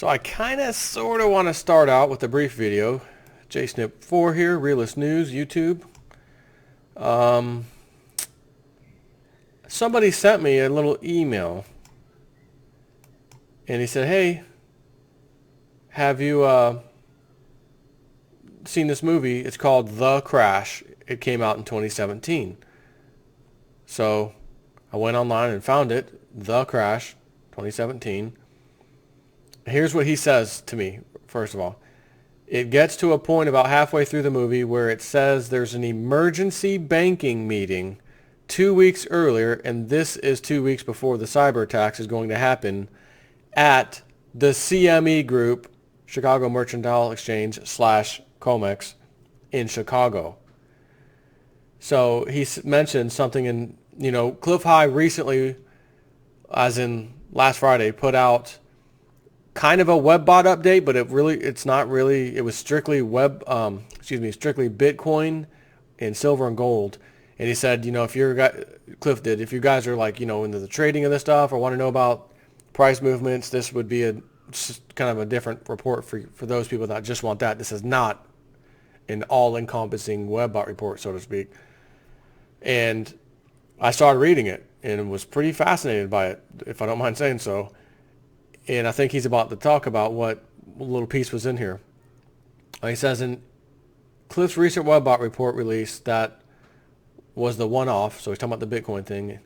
So I kind of sort of want to start out with a brief video. JSnip4 here, Realist News, YouTube. Somebody sent me a little email and he said, hey, have you seen this movie? It's called The Crash. It came out in 2017. So I went online and found it, The Crash, 2017. Here's what he says to me, first of all. It gets to a point about halfway through the movie where it says there's an emergency banking meeting 2 weeks earlier, and this is 2 weeks before the cyber attacks is going to happen at the CME group, Chicago Mercantile Exchange / COMEX in Chicago. So he mentioned something in, Cliff High recently, as in last Friday, put out kind of a webbot update, but it's not really. It was strictly strictly Bitcoin and silver and gold. And he said, Cliff did, if you guys are like, into the trading of this stuff or want to know about price movements, this would be just kind of a different report for those people that just want that. This is not an all-encompassing webbot report, so to speak. And I started reading it and was pretty fascinated by it, if I don't mind saying so. And I think he's about to talk about what little piece was in here. He says in Cliff's recent webbot report release that was the one-off, so he's talking about the Bitcoin thing,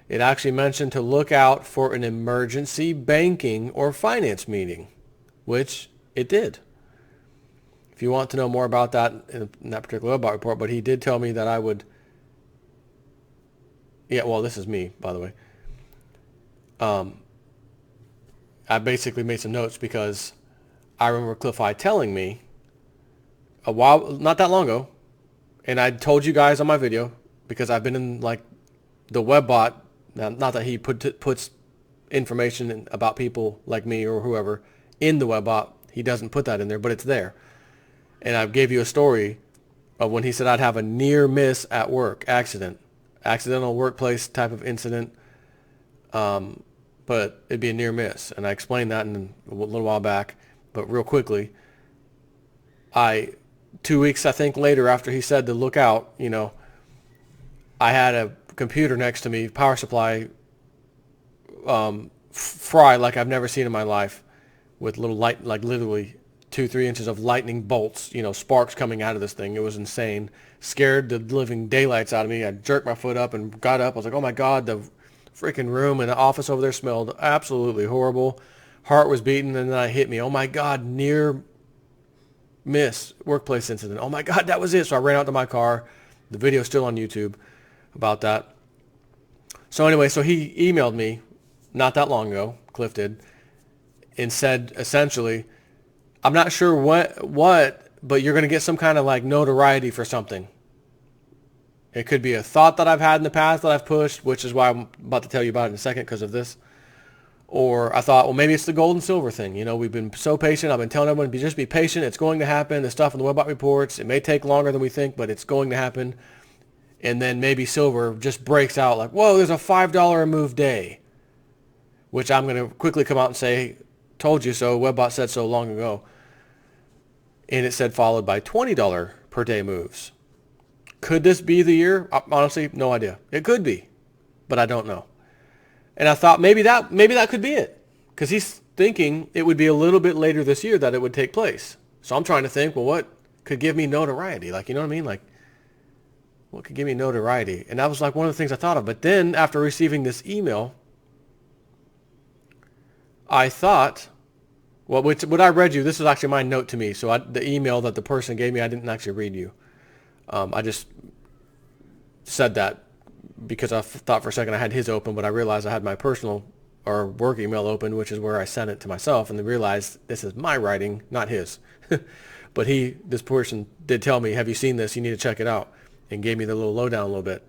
it actually mentioned to look out for an emergency banking or finance meeting, which it did. If you want to know more about that in that particular webbot report, but he did tell me that I would... Yeah, well, this is me, by the way. I basically made some notes because I remember Cliff High telling me not that long ago, and I told you guys on my video, because I've been in like the webbot, not that he puts information about people like me or whoever in the webbot, he doesn't put that in there, but it's there. And I gave you a story of when he said I'd have a near miss at work, accidental workplace type of incident, but it'd be a near miss. And I explained that in a little while back, but real quickly, 2 weeks, I think, later after he said to look out, I had a computer next to me, power supply, fry like I've never seen in my life, with little light, like literally 2-3 inches of lightning bolts, sparks coming out of this thing. It was insane. Scared the living daylights out of me. I jerked my foot up and got up. I was like, oh my God, the freaking room and the office over there smelled absolutely horrible. Heart was beating, and then it hit me. Oh my God, near miss workplace incident. Oh my God, that was it. So I ran out to my car. The video's still on YouTube about that. So anyway, so he emailed me not that long ago, Cliff did, and said essentially, I'm not sure what, but you're going to get some kind of like notoriety for something. It could be a thought that I've had in the past that I've pushed, which is why I'm about to tell you about it in a second because of this. Or I thought, well, maybe it's the gold and silver thing. We've been so patient. I've been telling everyone, just be patient. It's going to happen. The stuff in the webbot reports, it may take longer than we think, but it's going to happen. And then maybe silver just breaks out like, whoa, there's a $5 a move day, which I'm going to quickly come out and say, told you so. Webbot said so long ago. And it said followed by $20 per day moves. Could this be the year? Honestly, no idea. It could be, but I don't know. And I thought maybe that could be it, because he's thinking it would be a little bit later this year that it would take place. So I'm trying to think, well, what could give me notoriety? Like, you know what I mean? Like, what could give me notoriety? And that was like one of the things I thought of. But then after receiving this email, I thought, well, what I read you, this was actually my note to me. So the email that the person gave me, I didn't actually read you. I just said that because I thought for a second I had his open, but I realized I had my personal or work email open, which is where I sent it to myself, and then realized this is my writing, not his. But this person did tell me, have you seen this? You need to check it out, and gave me the little lowdown a little bit.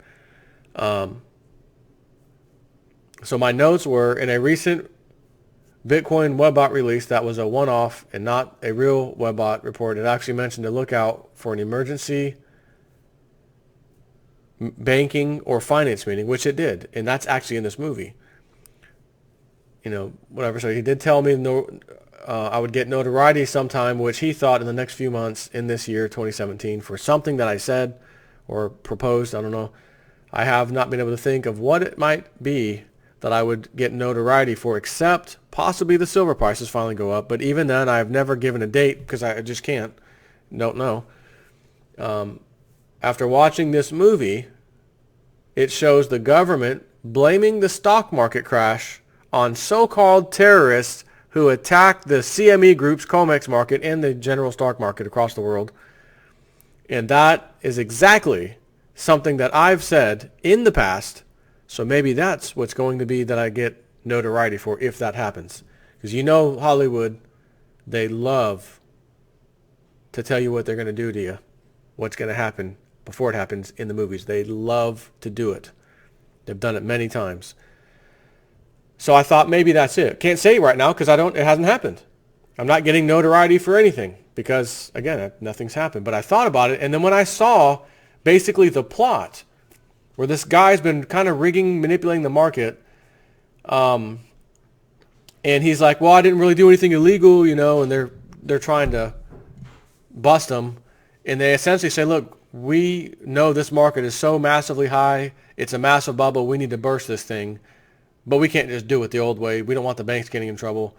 So my notes were, in a recent Bitcoin webbot release that was a one-off and not a real webbot report, it actually mentioned to look out for an emergency banking or finance meeting, which it did, and that's actually in this movie. Whatever. So he did tell me I would get notoriety sometime, which he thought in the next few months in this year, 2017, for something that I said or proposed. I don't know. I have not been able to think of what it might be that I would get notoriety for, except possibly the silver prices finally go up. But even then, I've never given a date because I just can't. Don't know. After watching this movie, it shows the government blaming the stock market crash on so-called terrorists who attacked the CME Group's COMEX market and the general stock market across the world. And that is exactly something that I've said in the past. So maybe that's what's going to be that I get notoriety for if that happens. Because you know Hollywood, they love to tell you what they're going to do to you, what's going to happen before it happens in the movies. They love to do it. They've done it many times. So I thought maybe that's it. Can't say it right now because it hasn't happened. I'm not getting notoriety for anything because, again, nothing's happened. But I thought about it, and then when I saw basically the plot where this guy's been kind of manipulating the market, and he's like, well, I didn't really do anything illegal, and they're trying to bust him. And they essentially say, look, we know this market is so massively high, it's a massive bubble, we need to burst this thing. But we can't just do it the old way. We don't want the banks getting in trouble.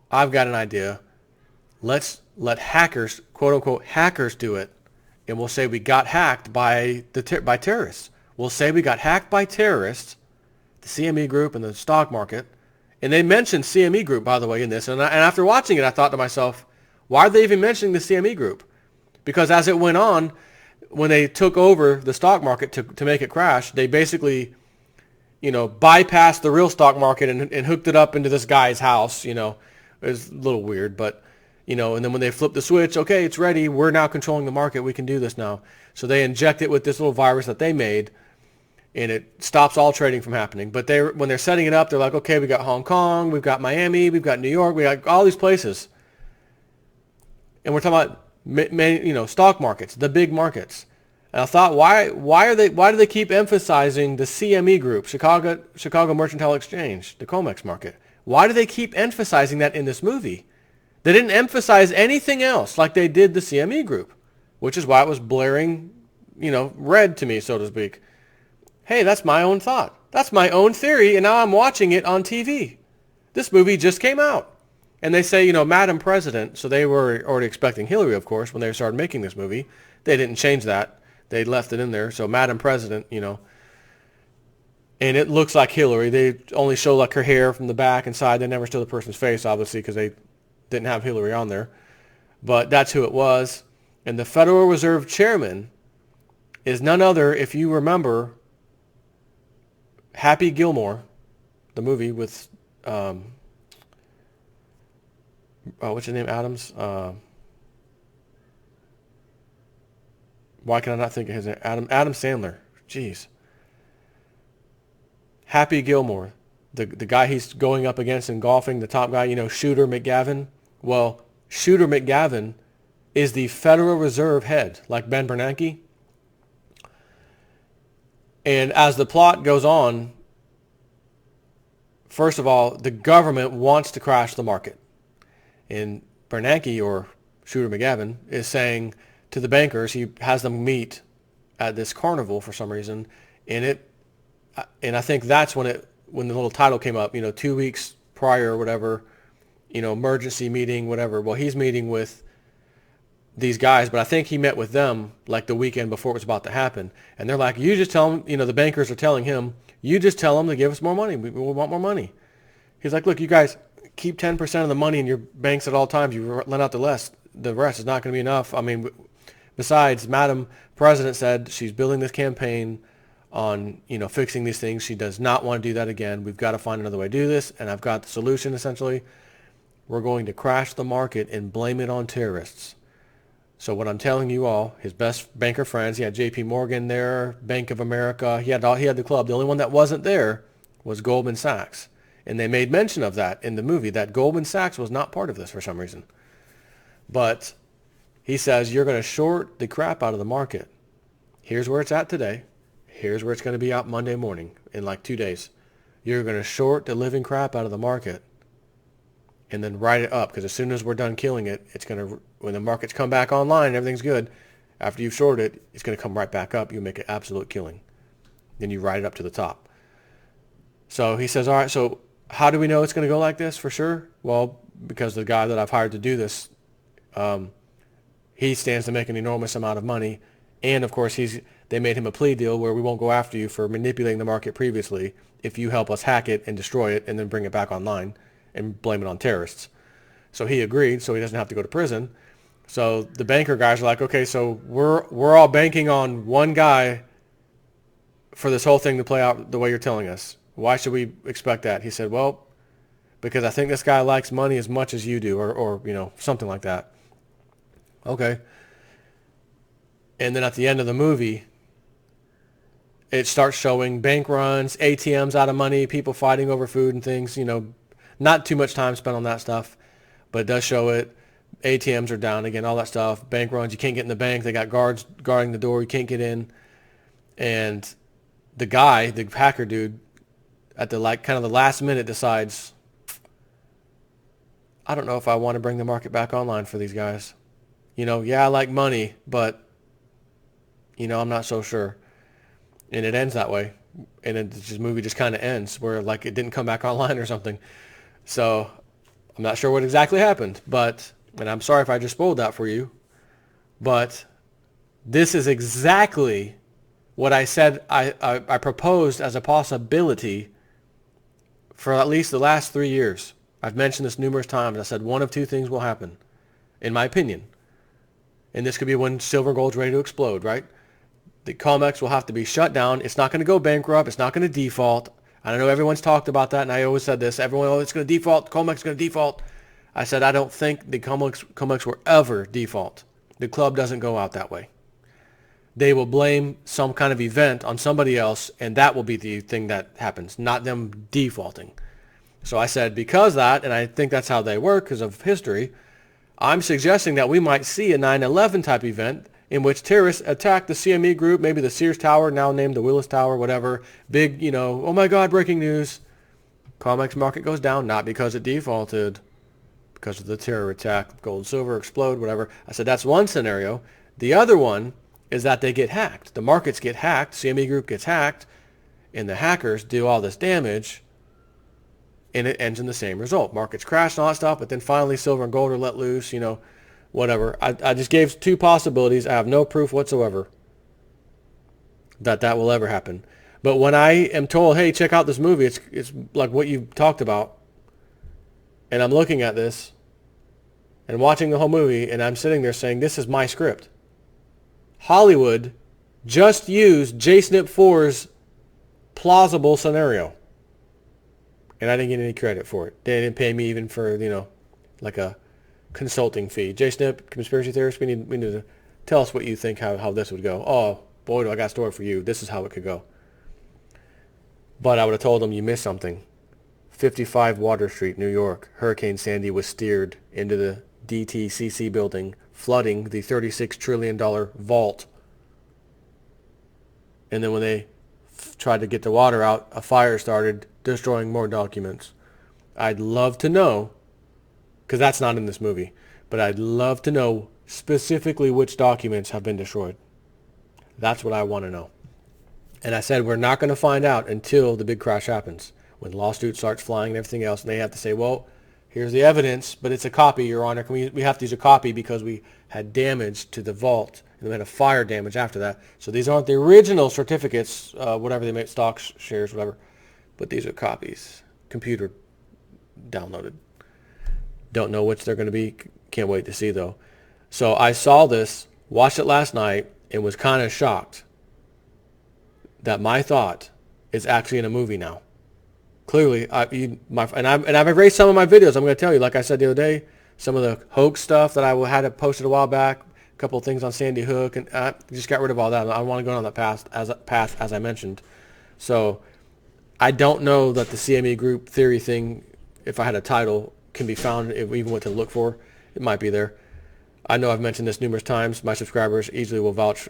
I've got an idea. Let's let hackers, quote unquote, hackers do it. And we'll say we got hacked by terrorists. We'll say we got hacked by terrorists, the CME Group and the stock market. And they mentioned CME Group, by the way, in this. And after watching it, I thought to myself, why are they even mentioning the CME Group? Because as it went on, when they took over the stock market to make it crash, they basically bypassed the real stock market and hooked it up into this guy's house. It was a little weird, but, and then when they flipped the switch, okay, it's ready. We're now controlling the market. We can do this now. So they inject it with this little virus that they made, and it stops all trading from happening. But when they're setting it up, they're like, okay, we got Hong Kong, we've got Miami, we've got New York, we got all these places. And we're talking about, stock markets, the big markets. And I thought, why do they keep emphasizing the CME Group, Chicago Mercantile Exchange, the COMEX market? Why do they keep emphasizing that in this movie? They didn't emphasize anything else like they did the CME Group, which is why it was blaring, red to me, so to speak. Hey, that's my own thought. That's my own theory, and now I'm watching it on TV. This movie just came out. And they say, Madam President, so they were already expecting Hillary, of course, when they started making this movie. They didn't change that. They left it in there. So Madam President, and it looks like Hillary. They only show like her hair from the back and side. They never show the person's face, obviously, because they didn't have Hillary on there. But that's who it was. And the Federal Reserve Chairman is none other, if you remember, Happy Gilmore, the movie with, what's his name, Adams? Why can I not think of his name? Adam Sandler. Jeez. Happy Gilmore, the guy he's going up against in golfing, the top guy, Shooter McGavin. Well, Shooter McGavin is the Federal Reserve head, like Ben Bernanke. And as the plot goes on, first of all, the government wants to crash the market. And Bernanke, or Shooter McGavin, is saying to the bankers, he has them meet at this carnival for some reason, and I think that's when the little title came up, 2 weeks prior or whatever, emergency meeting, whatever. Well, he's meeting with these guys, but I think he met with them like the weekend before it was about to happen, and they're like, you just tell them, the bankers are telling him, you just tell them to give us more money. We want more money. He's like, look, you guys keep 10% of the money in your banks at all times. You lend out the rest is not going to be enough. I mean, besides, Madam President said she's building this campaign on, fixing these things. She does not want to do that again. We've got to find another way to do this, and I've got the solution, essentially. We're going to crash the market and blame it on terrorists. So what I'm telling you all, his best banker friends, he had J.P. Morgan there, Bank of America, he had the club. The only one that wasn't there was Goldman Sachs. And they made mention of that in the movie, that Goldman Sachs was not part of this for some reason. But he says, you're going to short the crap out of the market. Here's where it's at today. Here's where it's going to be out Monday morning in like 2 days. You're going to short the living crap out of the market. and then write it up, because as soon as we're done killing it, it's going to, when the markets come back online and everything's good, after you've shorted it, it's going to come right back up. You make an absolute killing. Then you ride it up to the top. So he says, all right, so how do we know it's going to go like this for sure? Well, because the guy that I've hired to do this, he stands to make an enormous amount of money. And of course, they made him a plea deal where we won't go after you for manipulating the market previously if you help us hack it and destroy it and then bring it back online and blame it on terrorists. So he agreed, so he doesn't have to go to prison. So the banker guys are like, okay, so we're all banking on one guy for this whole thing to play out the way you're telling us. Why should we expect that? He said, well, because I think this guy likes money as much as you do, or something like that. Okay. And then at the end of the movie, it starts showing bank runs, ATMs out of money, people fighting over food and things, not too much time spent on that stuff, but it does show it. ATMs are down again, all that stuff. Bank runs, you can't get in the bank. They got guards guarding the door. You can't get in. And the guy, the hacker dude, at the kind of the last minute decides, I don't know if I want to bring the market back online for these guys. Yeah, I like money, but I'm not so sure. And it ends that way. And the movie just kind of ends where like it didn't come back online or something. So I'm not sure what exactly happened, and I'm sorry if I just spoiled that for you, but this is exactly what I said I proposed as a possibility for at least the last 3 years. I've mentioned this numerous times. I said one of two things will happen, in my opinion. And this could be when silver and gold's ready to explode, right? The COMEX will have to be shut down. It's not going to go bankrupt. It's not going to default. I know everyone's talked about that, and I always said this. Everyone, it's going to default. COMEX is going to default. I said, I don't think the COMEX will ever default. The club doesn't go out that way. They will blame some kind of event on somebody else, and that will be the thing that happens, not them defaulting. So I said, because that, and I think that's how they work because of history, I'm suggesting that we might see a 9/11 type event in which terrorists attack the CME group, maybe the Sears Tower, now named the Willis Tower, whatever. Big, oh my God, breaking news. COMEX market goes down, not because it defaulted, because of the terror attack, gold and silver explode, whatever. I said that's one scenario. The other one is that they get hacked. The markets get hacked, CME group gets hacked, and the hackers do all this damage, and it ends in the same result. Markets crash and all that stuff, but then finally silver and gold are let loose, whatever. I just gave two possibilities. I have no proof whatsoever that will ever happen. But when I am told, hey, check out this movie, it's like what you talked about, and I'm looking at this and watching the whole movie, and I'm sitting there saying, this is my script. Hollywood just used JSNP 4's plausible scenario. And I didn't get any credit for it. They didn't pay me even for, like a consulting fee. JSNP, conspiracy theorists, we need to tell us what you think, how this would go. Oh, boy, do I got a story for you. This is how it could go. But I would have told them you missed something. 55 Water Street, New York. Hurricane Sandy was steered into the DTCC building, flooding the $36 trillion vault. And then when they tried to get the water out, a fire started, destroying more documents. I'd love to know, because that's not in this movie, but I'd love to know specifically which documents have been destroyed. That's what I want to know. And I said we're not going to find out until the big crash happens, when lawsuit starts flying and everything else, and they have to say, well, here's the evidence, but it's a copy, Your Honor. We have to use a copy because we had damage to the vault, and we had a fire damage after that. So these aren't the original certificates, whatever they make, stocks, shares, whatever. But these are copies, computer downloaded. Don't know which they're going to be. Can't wait to see, though. So I saw this, watched it last night, and was kind of shocked that my thought is actually in a movie now. Clearly, I've erased some of my videos. I'm going to tell you, like I said the other day, some of the hoax stuff that I had posted a while back, a couple of things on Sandy Hook, and I just got rid of all that. I want to go on that path, as I mentioned. So I don't know that the CME group theory thing, if I had a title, can be found if we even went to look for. It might be there. I know I've mentioned this numerous times. My subscribers easily will vouch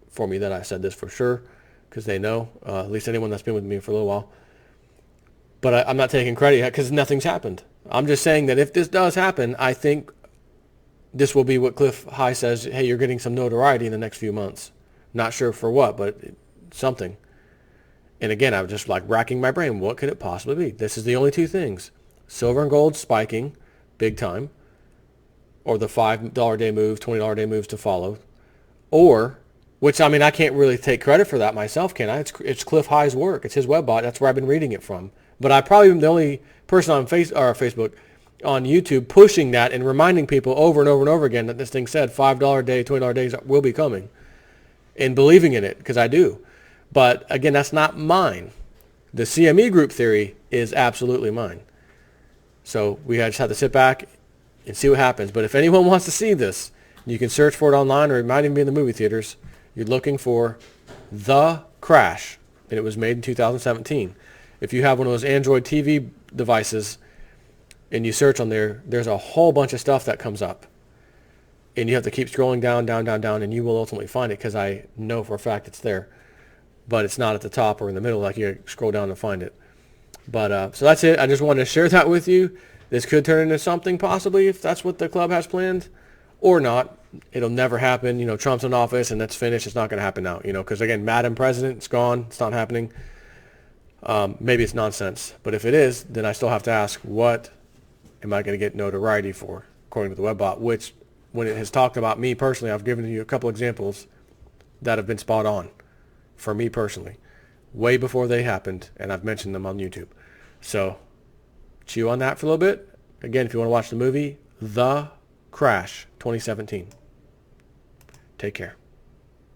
for me that I said this for sure, because they know, at least anyone that's been with me for a little while. But I'm not taking credit yet because nothing's happened. I'm just saying that if this does happen, I think this will be what Cliff High says, hey, you're getting some notoriety in the next few months. Not sure for what, but something. And again, I was just like racking my brain. What could it possibly be? This is the only two things. Silver and gold spiking big time, or the $5 a day moves, $20 a day moves to follow. Or, which I mean, I can't really take credit for that myself, can I? It's Cliff High's work. It's his webbot. That's where I've been reading it from. But I probably am the only person on Facebook, on YouTube, pushing that and reminding people over and over and over again that this thing said $5 a day, $20 days will be coming, and believing in it, because I do. But again, that's not mine. The CME group theory is absolutely mine. So we just have to sit back and see what happens. But if anyone wants to see this, you can search for it online, or it might even be in the movie theaters. You're looking for The Crash, and it was made in 2017. If you have one of those Android TV devices and you search on there, there's a whole bunch of stuff that comes up. And you have to keep scrolling down, down, down, down, and you will ultimately find it, because I know for a fact it's there. But it's not at the top or in the middle, like you scroll down to find it. But so that's it. I just wanted to share that with you. This could turn into something possibly, if that's what the club has planned, or not. It'll never happen. Trump's in office and that's finished. It's not going to happen now, because again, Madam President, it's gone. It's not happening. Maybe it's nonsense. But if it is, then I still have to ask, what am I going to get notoriety for, according to the webbot, which when it has talked about me personally, I've given you a couple examples that have been spot on for me personally, way before they happened, and I've mentioned them on YouTube. So chew on that for a little bit. Again, if you want to watch the movie, The Crash 2017. Take care.